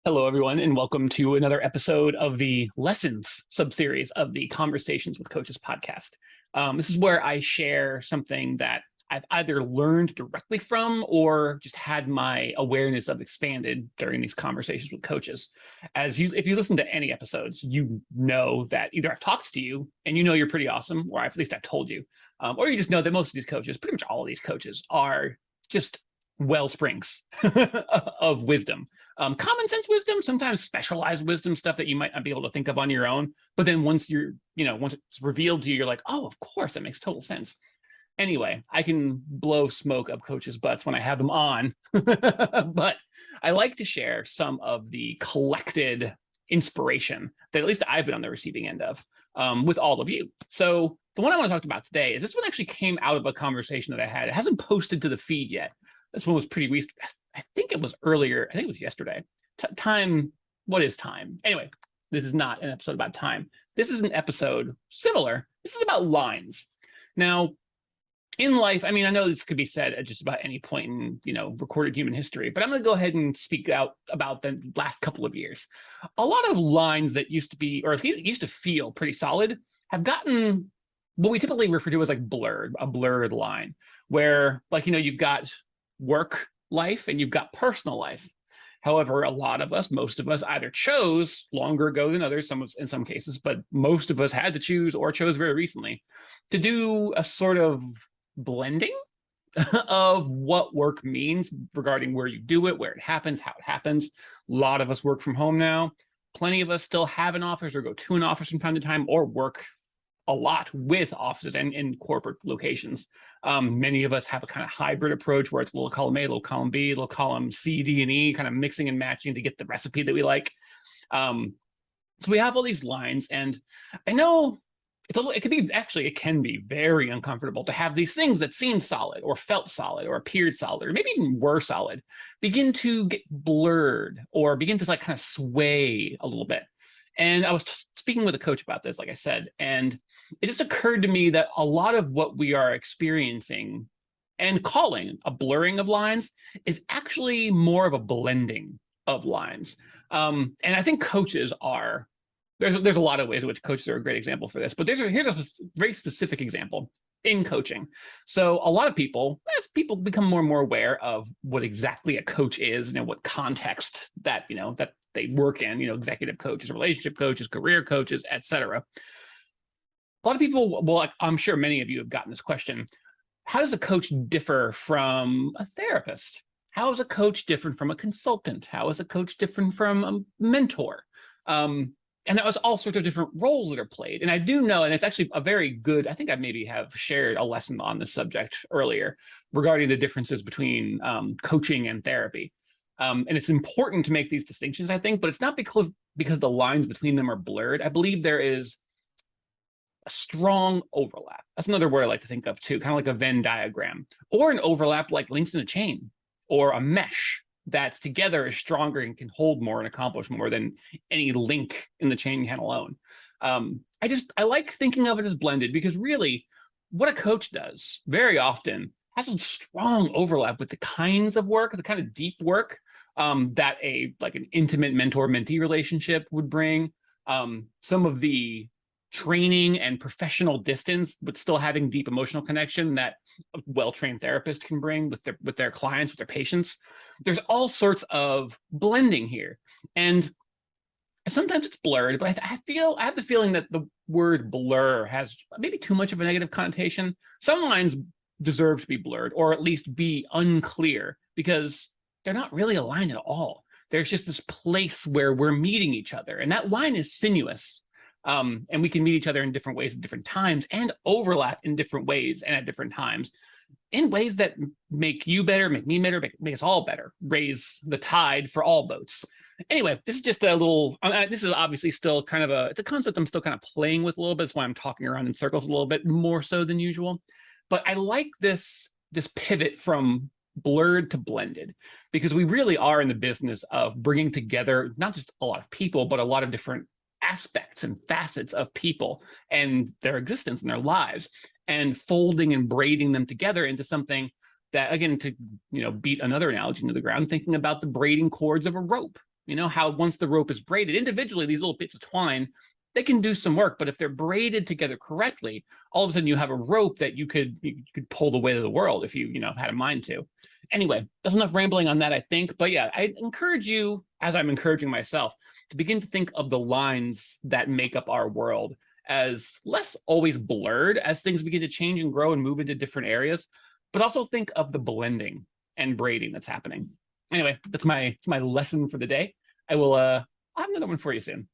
Hello, everyone, and welcome to another episode of the Lessons subseries of the Conversations with Coaches podcast. This is where I share something that I've either learned directly from or just had my awareness of expanded during these conversations with coaches. If you listen to any episodes, you know that either I've talked to you and you know you're pretty awesome, or at least I've told you, or you just know that most of these coaches, pretty much all of these coaches, are just well springs of wisdom, common sense wisdom, sometimes specialized wisdom, stuff that you might not be able to think of on your own. But then once once it's revealed to you, you're like, oh, of course, that makes total sense. Anyway, I can blow smoke up coaches' butts when I have them on, but I like to share some of the collected inspiration that at least I've been on the receiving end of with all of you. So the one I want to talk about today is this one actually came out of a conversation that I had. It hasn't posted to the feed yet. This one was pretty recent. I think it was earlier. I think it was yesterday. Time, what is time? Anyway, this is not an episode about time. This is an episode similar. This is about lines. Now, in life, I mean, I know this could be said at just about any point in, recorded human history, but I'm going to go ahead and speak out about the last couple of years. A lot of lines that used to be, or at least used to feel pretty solid, have gotten what we typically refer to as like a blurred line, where you've got work life and you've got personal life. However, most of us either chose longer ago than others, in some cases, but most of us had to choose or chose very recently to do a sort of blending of what work means regarding where you do it, where it happens, how it happens. A lot of us work from home now. Plenty of us still have an office or go to an office from time to time or work a lot with offices and in corporate locations. Many of us have a kind of hybrid approach where it's a little column A, a little column B, a little column C, D, and E, kind of mixing and matching to get the recipe that we like. So we have all these lines, and I know it can be very uncomfortable to have these things that seem solid or felt solid or appeared solid or maybe even were solid begin to get blurred or begin to kind of sway a little bit. And I was speaking with a coach about this, like I said, and it just occurred to me that a lot of what we are experiencing and calling a blurring of lines is actually more of a blending of lines. And I think coaches are, there's a lot of ways in which coaches are a great example for this, but here's a very specific example in coaching. So a lot of people, as people become more and more aware of what exactly a coach is, what context that they work in, executive coaches, relationship coaches, career coaches, etc. A lot of people, well, I'm sure many of you have gotten this question: how does a coach differ from a therapist? How is a coach different from a consultant? How is a coach different from a mentor? And that was all sorts of different roles that are played. And I do know, and it's actually a very good, I think I maybe have shared a lesson on this subject earlier regarding the differences between coaching and therapy. And it's important to make these distinctions, I think, but it's not because the lines between them are blurred. I believe there is a strong overlap. That's another word I like to think of too, kind of like a Venn diagram, or an overlap like links in a chain, or a mesh that together is stronger and can hold more and accomplish more than any link in the chain can alone. I like thinking of it as blended, because really what a coach does very often has a strong overlap with the kinds of work, the kind of deep work that an intimate mentor-mentee relationship would bring. Some of the training and professional distance, but still having deep emotional connection that a well-trained therapist can bring with their clients, with their patients. There's all sorts of blending here, and sometimes it's blurred. But I have the feeling that the word blur has maybe too much of a negative connotation. Some lines deserve to be blurred, or at least be unclear, because they're not really a line at all. There's just this place where we're meeting each other, and that line is sinuous. And we can meet each other in different ways at different times, and overlap in different ways and at different times, in ways that make you better, make me better, make us all better, raise the tide for all boats. Anyway, this is just a little, this is obviously still kind of it's a concept I'm still kind of playing with a little bit. That's why I'm talking around in circles a little bit more so than usual. But I like this pivot from blurred to blended, because we really are in the business of bringing together not just a lot of people, but a lot of different aspects and facets of people and their existence and their lives, and folding and braiding them together into something that, again, to beat another analogy into the ground, thinking about the braiding cords of a rope. You know, how once the rope is braided individually, these little bits of twine, they can do some work, but if they're braided together correctly, all of a sudden you have a rope that you could pull the weight of the world if you had a mind to. Anyway, that's enough rambling on that, I think. But yeah, I encourage you, as I'm encouraging myself, to begin to think of the lines that make up our world as less always blurred as things begin to change and grow and move into different areas, but also think of the blending and braiding that's happening. Anyway, that's my lesson for the day. I'll have another one for you soon.